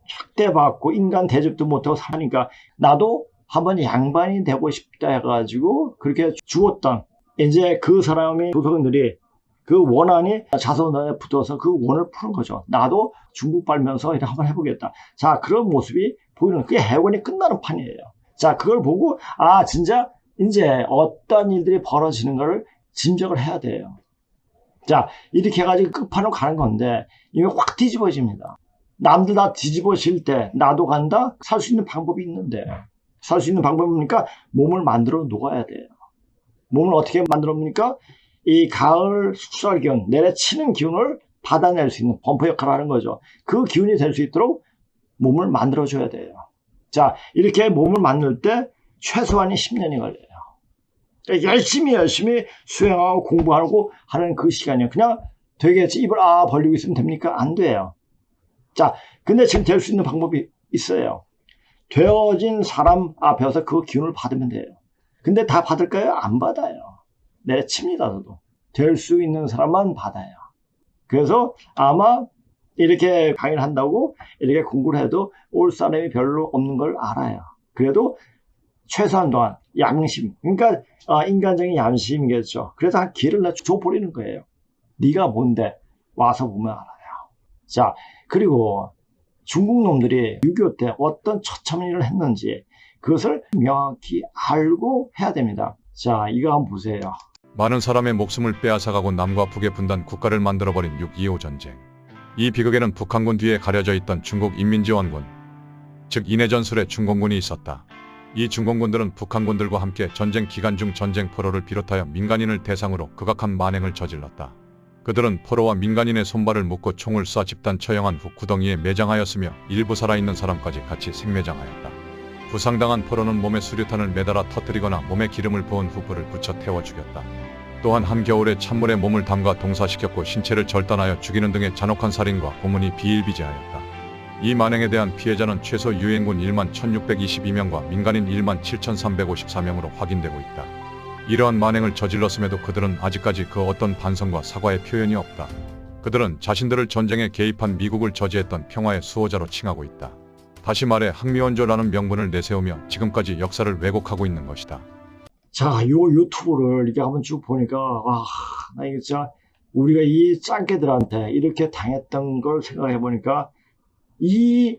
학대받고 인간 대접도 못하고 사니까 나도 한번 양반이 되고 싶다 해가지고 그렇게 주었던 이제 그 사람이 조선들이 그 원한이 자손에 붙어서 그 원을 푸는 거죠. 나도 중국 빨면서 이렇게 한번 해보겠다. 자, 그런 모습이 보이는 그게 해원이 끝나는 판이에요. 자, 그걸 보고 아 진짜 이제 어떤 일들이 벌어지는 걸 짐작을 해야 돼요. 자, 이렇게 해가지고 끝판으로 가는 건데 이거 확 뒤집어집니다. 남들 다 뒤집어질 때 나도 간다? 살 수 있는 방법이 있는데 살 수 있는 방법이니까 몸을 만들어 놓아야 돼요. 몸을 어떻게 만들어 놓습니까? 이 가을 숙설 기운, 내려치는 기운을 받아낼 수 있는 범퍼 역할을 하는 거죠. 그 기운이 될 수 있도록 몸을 만들어줘야 돼요. 자, 이렇게 몸을 만들 때 최소한이 10년이 걸려요. 열심히 수행하고 공부하고 하는 그 시간이요. 그냥 되겠지. 입을 벌리고 있으면 됩니까? 안 돼요. 자, 근데 지금 될 수 있는 방법이 있어요. 되어진 사람 앞에서 그 기운을 받으면 돼요. 근데 다 받을까요? 안 받아요. 내칩니다, 저도. 될 수 있는 사람만 받아요. 그래서 아마 이렇게 강의를 한다고 이렇게 공부를 해도 올 사람이 별로 없는 걸 알아요. 그래도 최소한 동안 양심, 그러니까 인간적인 양심이겠죠. 그래서 한 길을 줘버리는 거예요. 네가 뭔데? 와서 보면 알아요. 자, 그리고 중국 놈들이 6.25 때 어떤 처참한 일을 했는지 그것을 명확히 알고 해야 됩니다. 자, 이거 한번 보세요. 많은 사람의 목숨을 빼앗아가고 남과 북의 분단 국가를 만들어버린 6.25 전쟁. 이 비극에는 북한군 뒤에 가려져 있던 중국 인민지원군, 즉 인해전술의 중공군이 있었다. 이 중공군들은 북한군들과 함께 전쟁 기간 중 전쟁 포로를 비롯하여 민간인을 대상으로 극악한 만행을 저질렀다. 그들은 포로와 민간인의 손발을 묶고 총을 쏴 집단 처형한 후 구덩이에 매장하였으며 일부 살아있는 사람까지 같이 생매장하였다. 부상당한 포로는 몸에 수류탄을 매달아 터뜨리거나 몸에 기름을 부은 후 불을 붙여 태워 죽였다. 또한 한겨울에 찬물에 몸을 담가 동사시켰고 신체를 절단하여 죽이는 등의 잔혹한 살인과 고문이 비일비재하였다. 이 만행에 대한 피해자는 최소 유엔군 1만 1622명과 민간인 1만 7354명으로 확인되고 있다. 이러한 만행을 저질렀음에도 그들은 아직까지 그 어떤 반성과 사과의 표현이 없다. 그들은 자신들을 전쟁에 개입한 미국을 저지했던 평화의 수호자로 칭하고 있다. 다시 말해 항미원조라는 명분을 내세우며 지금까지 역사를 왜곡하고 있는 것이다. 자, 요 유튜브를 이렇게 한번 쭉 보니까 나 이거 진짜 우리가 이 짱깨들한테 이렇게 당했던 걸 생각해 보니까 이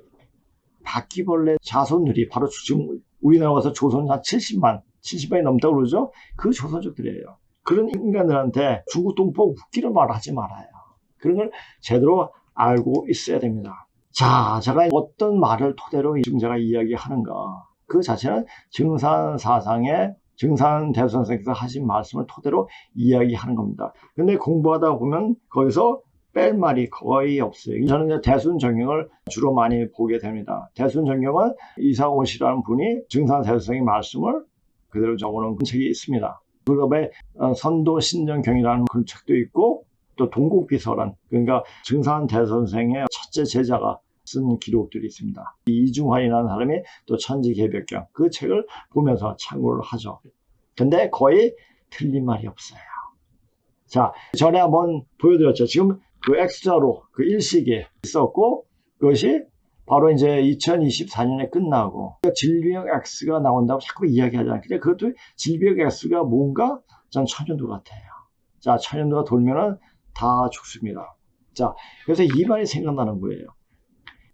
바퀴벌레 자손들이 바로 지금 우리나라 와서 조선 한 70만이 넘다고 그러죠? 그 조선족들이에요. 그런 인간들한테 중국 동포 웃기는 말 하지 말아요. 그런 걸 제대로 알고 있어야 됩니다. 자, 제가 어떤 말을 토대로 지금 제가 이야기하는가. 그 자체는 증산사상의 증산대수 선생님께서 하신 말씀을 토대로 이야기하는 겁니다. 근데 공부하다 보면 거기서 뺄 말이 거의 없어요. 저는 이제 대순정경을 주로 많이 보게 됩니다. 대순정경은 이상호씨라는 분이 증산대수 선생님 말씀을 그대로 적어놓은 책이 있습니다. 그 다음에 선도신정경이라는 그런 책도 있고 또 동국비서란 그러니까 증산대수 선생의 첫째 제자가 쓴 기록들이 있습니다. 이중환이라는 사람이 또 천지개벽경 그 책을 보면서 참고를 하죠. 근데 거의 틀린 말이 없어요. 자, 전에 한번 보여드렸죠. 지금 그 X자로 그 일식이 있었고 그것이 바로 이제 2024년에 끝나고 질비역 X가 나온다고 자꾸 이야기하잖아요. 근데 그것도 질비역 X가 뭔가 전 천연두 같아요. 자, 천연두가 돌면은 다 죽습니다. 자, 그래서 이 말이 생각나는 거예요.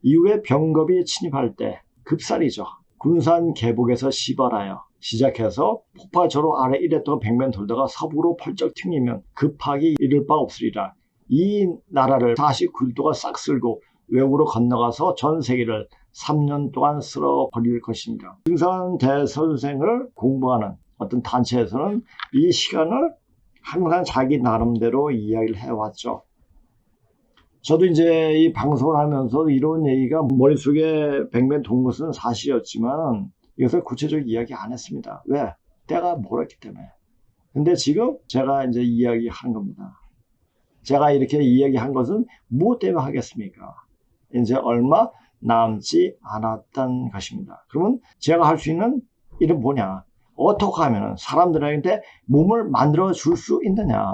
이후에 병겁이 침입할 때 급살이죠. 군산 계복에서 시발하여 시작해서 폭파저로 아래 이래 동안 백면 돌다가 서부로 펄쩍 튕기면 급하기 이를 바 없으리라. 이 나라를 49일 동안 싹 쓸고 외국으로 건너가서 전 세계를 3년 동안 쓸어버릴 것입니다. 증산대선생을 공부하는 어떤 단체에서는 이 시간을 항상 자기 나름대로 이야기를 해왔죠. 저도 이제 이 방송을 하면서 이런 얘기가 머릿속에 백면 돈 것은 사실이었지만 이것을 구체적으로 이야기 안 했습니다. 왜? 때가 멀었기 때문에. 근데 지금 제가 이제 이야기하는 겁니다. 제가 이렇게 이야기한 것은 무엇 때문에 하겠습니까? 이제 얼마 남지 않았던 것입니다. 그러면 제가 할 수 있는 일은 뭐냐? 어떻게 하면 사람들한테 몸을 만들어 줄 수 있느냐?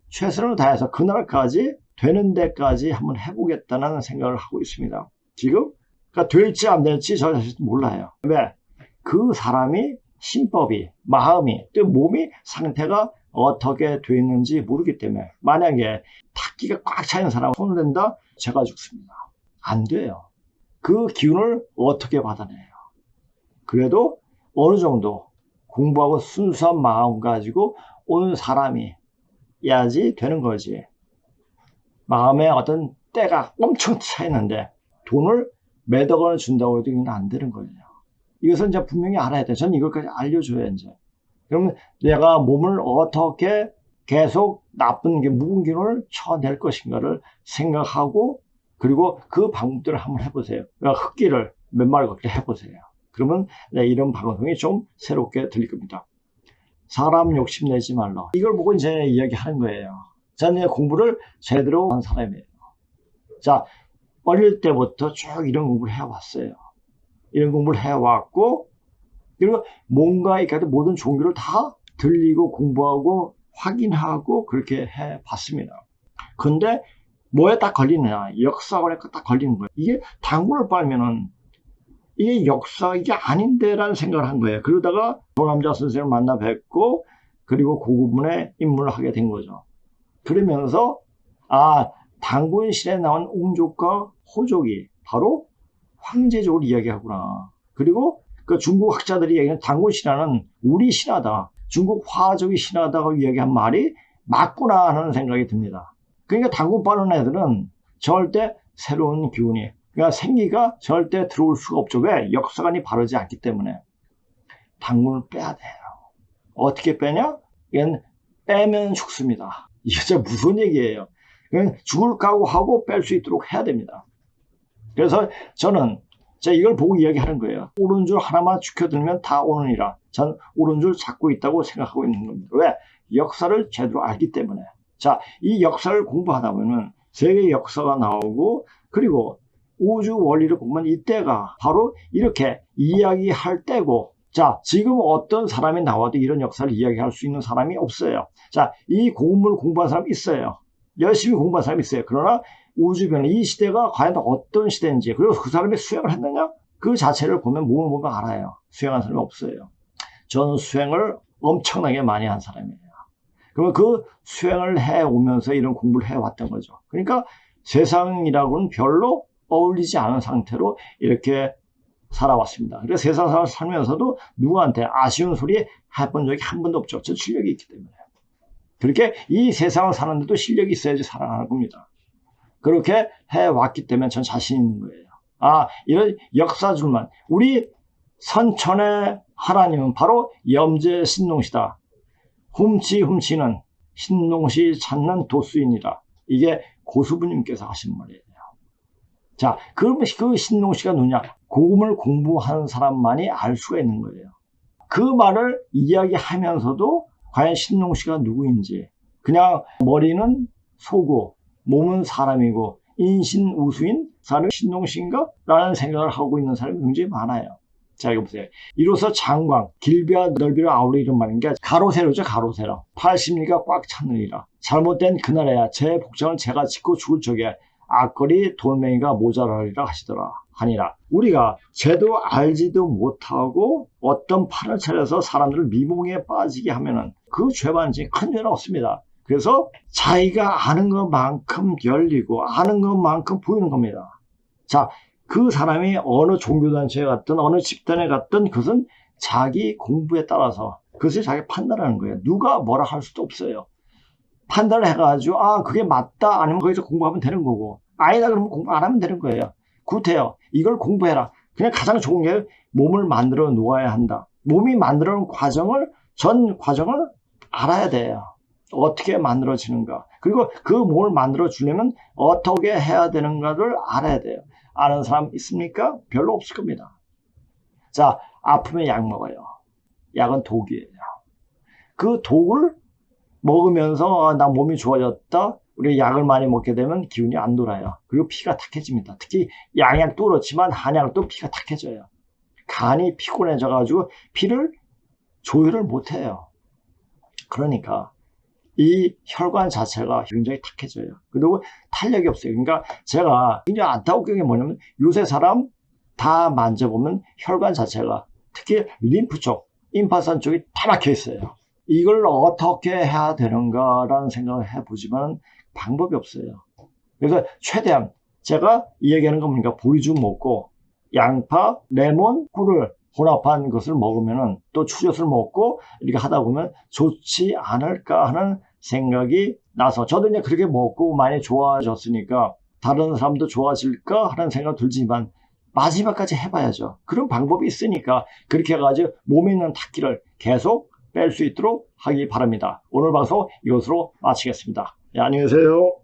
최선을 다해서 그날까지 되는 데까지 한번 해보겠다는 생각을 하고 있습니다. 지금 그러니까 될지 안 될지 저 사실 몰라요. 왜? 그 사람이 신법이, 마음이, 또 몸이 상태가 어떻게 돼 있는지 모르기 때문에 만약에 탁기가 꽉 차있는 사람 손을 댄다? 제가 죽습니다. 안 돼요. 그 기운을 어떻게 받아내요? 그래도 어느 정도 공부하고 순수한 마음 가지고 온 사람이 해야지 되는 거지. 마음에 어떤 때가 엄청 차이는데 돈을 몇억 원을 준다고 해도 이건 안 되는 거예요. 이것은 이제 분명히 알아야 돼. 저는 이것까지 알려줘야 이제. 그러면 내가 몸을 어떻게 계속 나쁜 게 묵은 기운을 쳐낼 것인가를 생각하고 그리고 그 방법들을 한번 해보세요. 그러니까 흙길을 몇 마리 걷게 해보세요. 그러면 이런 방송이 좀 새롭게 들릴 겁니다. 사람 욕심내지 말라. 이걸 보고 이제 이야기하는 거예요. 저는 공부를 제대로 한 사람이에요. 자, 어릴 때부터 쭉 이런 공부를 해왔어요. 이런 공부를 해왔고, 그리고 뭔가 이렇게 모든 종교를 다 들리고 공부하고 확인하고 그렇게 해봤습니다. 근데 뭐에 딱 걸리느냐? 역사관에 딱 걸리는 거예요. 이게 당군을 빨면은 이게 역사 이게 아닌데라는 생각을 한 거예요. 그러다가 조남자 선생을 만나 뵙고 그리고 그 부분에 입문을 하게 된 거죠. 그러면서 당군 시대에 나온 웅족과 호족이 바로 황제족을 이야기하구나. 그리고 그 중국 학자들이 얘기하는 당군 신화는 우리 신화다. 중국 화족이 신화다고 이야기한 말이 맞구나 하는 생각이 듭니다. 그러니까 당군 빠는 애들은 절대 새로운 기운이, 그러니까 생기가 절대 들어올 수가 없죠. 왜? 역사관이 바르지 않기 때문에. 당군을 빼야 돼요. 어떻게 빼냐? 이건 빼면 죽습니다. 이게 진짜 무슨 얘기예요? 그냥 죽을 각오하고 뺄 수 있도록 해야 됩니다. 그래서 저는 이걸 보고 이야기하는 거예요. 옳은 줄 하나만 지켜들면 다 오느니라. 전 옳은 줄 찾고 있다고 생각하고 있는 겁니다. 왜? 역사를 제대로 알기 때문에. 자, 이 역사를 공부하다 보면 세계 역사가 나오고 그리고 우주 원리를 공부하면 이때가 바로 이렇게 이야기할 때고, 자, 지금 어떤 사람이 나와도 이런 역사를 이야기할 수 있는 사람이 없어요. 자, 이 공부를 공부한 사람이 있어요. 열심히 공부한 사람이 있어요. 그러나 우주변 이 시대가 과연 어떤 시대인지, 그리고 그 사람이 수행을 했느냐? 그 자체를 보면 몸을 보면 알아요. 수행한 사람이 없어요. 저는 수행을 엄청나게 많이 한 사람이에요. 그러면 그 수행을 해오면서 이런 공부를 해왔던 거죠. 그러니까 세상이라고는 별로 어울리지 않은 상태로 이렇게 살아왔습니다. 그래서 세상 살아서 살면서도 누구한테 아쉬운 소리 해본 적이 한 번도 없죠. 저 실력이 있기 때문에. 그렇게 이 세상을 사는데도 실력이 있어야지 살아가는 겁니다. 그렇게 해왔기 때문에 전 자신 있는 거예요. 이런 역사줄만. 우리 선천의 하나님은 바로 염제 신농시다. 훔치는 신농시 찾는 도수인이라. 이게 고수부님께서 하신 말이에요. 자, 그러면 그 신농시가 누구냐? 고금을 공부하는 사람만이 알 수가 있는 거예요. 그 말을 이야기하면서도 과연 신농시가 누구인지, 그냥 머리는 소고 몸은 사람이고 인신우수인 사람이 신농시인가? 라는 생각을 하고 있는 사람이 굉장히 많아요. 자, 이거 보세요. 이로써 장광, 길비와 넓이를 아우르는 말인 게 가로세로죠, 가로세로. 80리가 꽉 찼느니라. 잘못된 그날에야 제 복장을 제가 짓고 죽을 적에 악거리 돌멩이가 모자라리라 하니라. 우리가 쟤도 알지도 못하고 어떤 판을 차려서 사람들을 미봉에 빠지게 하면은 그 죄반지 큰 죄는 없습니다. 그래서 자기가 아는 것만큼 열리고 아는 것만큼 보이는 겁니다. 자, 그 사람이 어느 종교단체에 갔든 어느 집단에 갔든 그것은 자기 공부에 따라서 그것을 자기 판단하는 거예요. 누가 뭐라 할 수도 없어요. 판단을 해가지고 그게 맞다 아니면 거기서 공부하면 되는 거고, 아니다 그러면 공부 안 하면 되는 거예요. 굿해요. 이걸 공부해라. 그냥 가장 좋은 게 몸을 만들어 놓아야 한다. 몸이 만들어 놓은 전 과정을 알아야 돼요. 어떻게 만들어지는가. 그리고 그 몸을 만들어 주려면 어떻게 해야 되는가를 알아야 돼요. 아는 사람 있습니까? 별로 없을 겁니다. 자, 아프면 약 먹어요. 약은 독이에요. 그 독을 먹으면서 나 몸이 좋아졌다. 우리 약을 많이 먹게 되면 기운이 안 돌아요. 그리고 피가 탁해집니다. 특히 양약도 그렇지만 한약도 피가 탁해져요. 간이 피곤해져가지고 피를 조율을 못해요. 그러니까 이 혈관 자체가 굉장히 탁해져요. 그리고 탄력이 없어요. 그러니까 제가 굉장히 안타깝게 뭐냐면 요새 사람 다 만져보면 혈관 자체가 특히 림프 쪽, 임파선 쪽이 다 막혀 있어요. 이걸 어떻게 해야 되는가라는 생각을 해보지만 방법이 없어요. 그래서 최대한 제가 이야기하는 건 뭡니까? 보리죽 먹고 양파, 레몬, 꿀을 혼합한 것을 먹으면은 또 추젓을 먹고 이렇게 하다 보면 좋지 않을까 하는 생각이 나서 저도 이제 그렇게 먹고 많이 좋아졌으니까 다른 사람도 좋아질까 하는 생각 들지만 마지막까지 해봐야죠. 그런 방법이 있으니까 그렇게 해가지고 몸에 있는 탁기를 계속 뺄 수 있도록 하기 바랍니다. 오늘 방송 이것으로 마치겠습니다. 네, 안녕히 계세요.